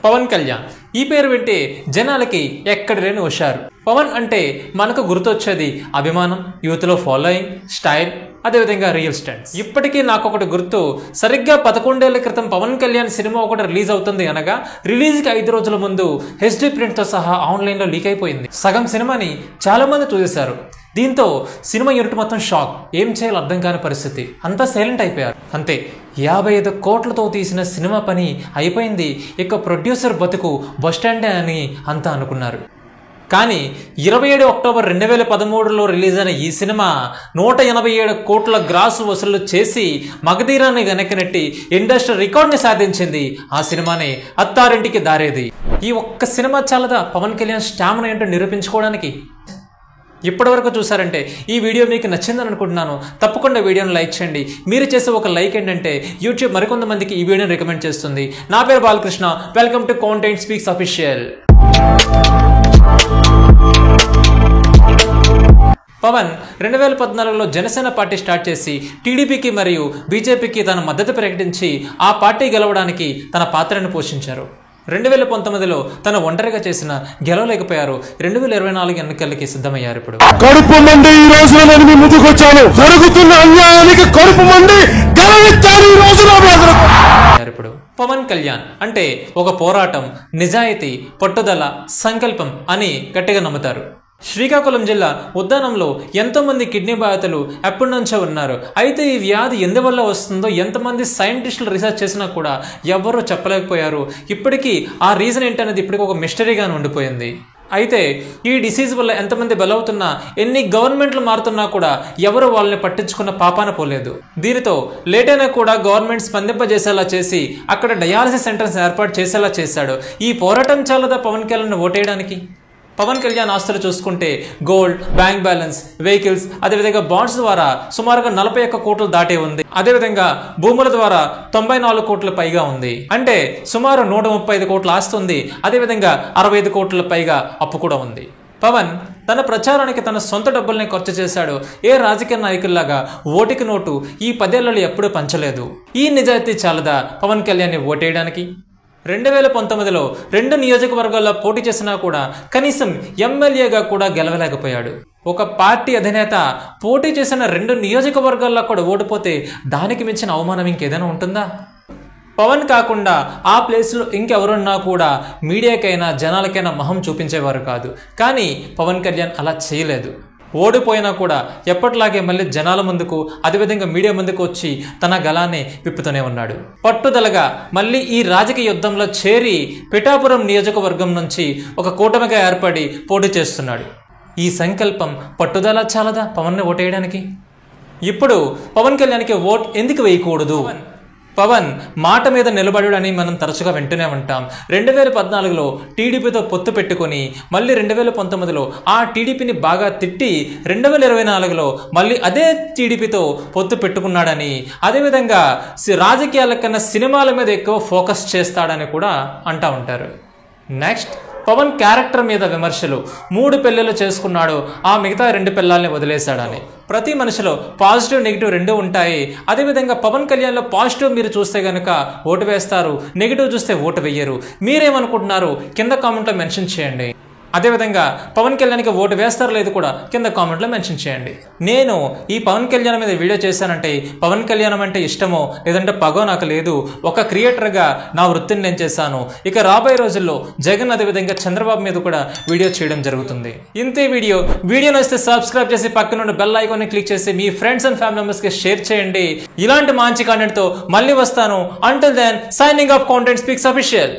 పవన్ కళ్యాణ్ ఈ పేరు వింటే జనాలకి ఎక్కడ లేని హుషారు. పవన్ అంటే మనకు గుర్తొచ్చేది అభిమానం, యూత్లో ఫాలోయింగ్, స్టైల్, అదేవిధంగా రియల్ స్టంట్స్. ఇప్పటికీ నాకు ఒకటి గుర్తు, సరిగ్గా 11 ఏళ్ల క్రితం పవన్ కళ్యాణ్ సినిమా ఒకటి రిలీజ్ అవుతుంది అనగా రిలీజ్కి 5 రోజుల ముందు హెచ్డి ప్రింట్తో సహా ఆన్లైన్లో లీక్ అయిపోయింది. సగం సినిమాని చాలా మంది చూసేశారు. దీంతో సినిమా యూనిట్ మొత్తం షాక్, ఏం చేయాలో అర్థం కాని పరిస్థితి, అంతా సైలెంట్ అయిపోయారు. అంతే, 55 కోట్లతో తీసిన సినిమా పని అయిపోయింది, ఇక ప్రొడ్యూసర్ బతుకు బస్టాండే అని అంతా అనుకున్నారు. కానీ 27 అక్టోబర్ 2013లో రిలీజ్ అయిన ఈ సినిమా 187 కోట్ల గ్రాస్ వసూలు చేసి మగధీరాన్ని వెనక్కి నెట్టి ఇండస్ట్రీ రికార్డ్ని సాధించింది. ఆ సినిమానే అత్తారింటికి దారేది. ఈ ఒక్క సినిమా చాలదా పవన్ కళ్యాణ్ స్టామినా ఏంటో నిరూపించుకోవడానికి? ఇప్పటివరకు చూసారంటే ఈ వీడియో మీకు నచ్చిందని అనుకుంటున్నాను. తప్పకుండా వీడియోని లైక్ చేయండి. మీరు చేసే ఒక లైక్ ఏంటంటే యూట్యూబ్ మరికొంతమందికి ఈ వీడియోని రికమెండ్ చేస్తుంది. నా పేరు Balakrishna, welcome to content speaks official. Pawan 2014లో జనసేన పార్టీ స్టార్ట్ చేసి టీడీపీకి మరియు బీజేపీకి తన మద్దతు ప్రకటించి ఆ పార్టీ గెలవడానికి తన పాత్రను పోషించారు. 2019లో తన ఒంటరిగా చేసిన గెలవలేకపోయారు. 2024 ఎన్నికలకి సిద్ధమయ్యారు. ఇప్పుడు కడుపు మండి ఈ రోజున నేను మీ ముందుకు వచ్చాను. జరుగుతున్న అన్యాయానికి కడుపు మండి గెలవించాను ఈ రోజున. ఇప్పుడు పవన్ కళ్యాణ్ అంటే ఒక పోరాటం, నిజాయితీ, పట్టుదల, సంకల్పం అని గట్టిగా నమ్ముతారు. శ్రీకాకుళం జిల్లా ఉద్దానంలో ఎంతోమంది కిడ్నీ బాధితులు ఎప్పటి నుంచో ఉన్నారు. అయితే ఈ వ్యాధి ఎందువల్ల వస్తుందో ఎంతమంది సైంటిస్టులు రీసెర్చ్ చేసినా కూడా ఎవరూ చెప్పలేకపోయారు. ఇప్పటికీ ఆ రీజన్ ఏంటనేది ఇప్పటికీ ఒక మిస్టరీగానే ఉండిపోయింది. అయితే ఈ డిసీజ్ వల్ల ఎంతమంది బలవుతున్నా, ఎన్ని గవర్నమెంట్లు మారుతున్నా కూడా ఎవరు వాళ్ళని పట్టించుకున్న పాపాన పోలేదు. దీనితో లేట్ అయినా కూడా గవర్నమెంట్ స్పందింపజేసేలా చేసి అక్కడ డయాలసిస్ సెంటర్స్ ఏర్పాటు చేసేలా చేశాడు. ఈ పోరాటం చాలదా పవన్ కళ్యాణ్ ఓటేయడానికి? పవన్ కళ్యాణ్ ఆస్తులు చూసుకుంటే గోల్డ్, బ్యాంక్ బ్యాలెన్స్, వెహికల్స్, అదేవిధంగా బాండ్స్ ద్వారా సుమారుగా 41 కోట్లు దాటే ఉంది. అదేవిధంగా భూముల ద్వారా 94 కోట్ల పైగా ఉంది. అంటే సుమారు 135 కోట్ల ఆస్తి ఉంది. అదేవిధంగా 65 కోట్ల పైగా అప్పు కూడా ఉంది. పవన్ తన ప్రచారానికి తన సొంత డబ్బుల్ని ఖర్చు చేశాడు. ఏ రాజకీయ నాయకుల్లాగా ఓటికి నోటు ఈ 10 ఏళ్లలో ఎప్పుడూ పంచలేదు. ఈ నిజాయితీ చాలదా పవన్ కళ్యాణ్ని ఓటేయడానికి? 2019లో 2 నియోజకవర్గాల్లో పోటీ చేసినా కూడా కనీసం ఎమ్మెల్యేగా కూడా గెలవలేకపోయాడు. ఒక పార్టీ అధినేత పోటీ చేసిన 2 నియోజకవర్గాల్లో కూడా ఓడిపోతే దానికి మించిన అవమానం ఇంకేదైనా ఉంటుందా? పవన్ కాకుండా ఆ ప్లేస్లో ఇంకెవరున్నా కూడా మీడియాకైనా జనాలకైనా మొహం చూపించేవారు కాదు. కానీ పవన్ కళ్యాణ్ అలా చేయలేదు. ఓడిపోయినా కూడా ఎప్పటిలాగే మళ్ళీ జనాల ముందుకు, అదేవిధంగా మీడియా ముందుకు వచ్చి తన గలాన్ని విప్పుతూనే ఉన్నాడు. పట్టుదలగా మళ్ళీ ఈ రాజకీయ యుద్ధంలో చేరి పిఠాపురం నియోజకవర్గం నుంచి ఒక కూటమిగా ఏర్పడి పోటీ చేస్తున్నాడు. ఈ సంకల్పం, పట్టుదల చాలదా పవన్ని ఓటేయడానికి? ఇప్పుడు పవన్ కళ్యాణ్కి ఓట్ ఎందుకు వేయకూడదు? పవన్ మాట మీద నిలబడని మనం తరచుగా వింటూనే ఉంటాం. 2014లో టీడీపీతో పొత్తు పెట్టుకొని మళ్ళీ 2019లో ఆ టీడీపీని బాగా తిట్టి 2024లో మళ్ళీ అదే టీడీపీతో పొత్తు పెట్టుకున్నాడని, అదేవిధంగా రాజకీయాల కన్నా సినిమాల మీద ఎక్కువ ఫోకస్ చేస్తాడని కూడా అంటూ ఉంటారు. నెక్స్ట్, పవన్ క్యారెక్టర్ మీద విమర్శలు. 3 పెళ్ళిళ్ళు చేసుకున్నాడు, ఆ మిగతా 2 పిల్లల్ని వదిలేశాడని. ప్రతి మనిషిలో పాజిటివ్, నెగిటివ్ 2 ఉంటాయి. అదేవిధంగా పవన్ కళ్యాణ్లో పాజిటివ్ మీరు చూస్తే కనుక ఓటు వేస్తారు, నెగిటివ్ చూస్తే ఓటు వేయరు. మీరేమనుకుంటున్నారు కింద కామెంట్లో మెన్షన్ చేయండి. అదేవిధంగా పవన్ కళ్యాణ్కి ఓటు వేస్తారో లేదు కూడా కింద కామెంట్లో మెన్షన్ చేయండి. నేను ఈ పవన్ కళ్యాణ్ మీద వీడియో చేశానంటే పవన్ కళ్యాణ్ అంటే ఇష్టమో లేదంటే పగో నాకు లేదు. ఒక క్రియేటర్గా నా వృత్తిని నేను చేశాను. ఇక రాబోయే రోజుల్లో జగన్ అదేవిధంగా చంద్రబాబు మీద కూడా వీడియో చేయడం జరుగుతుంది. ఇంతే వీడియో నచ్చితే సబ్స్క్రైబ్ చేసి పక్కన ఉన్న బెల్ ఐకాన్ని క్లిక్ చేసి మీ ఫ్రెండ్స్ అండ్ ఫ్యామిలీ మెంబర్స్కి షేర్ చేయండి. ఇలాంటి మంచి కంటెంట్తో మళ్ళీ వస్తాను. Until then, signing off content speaks official.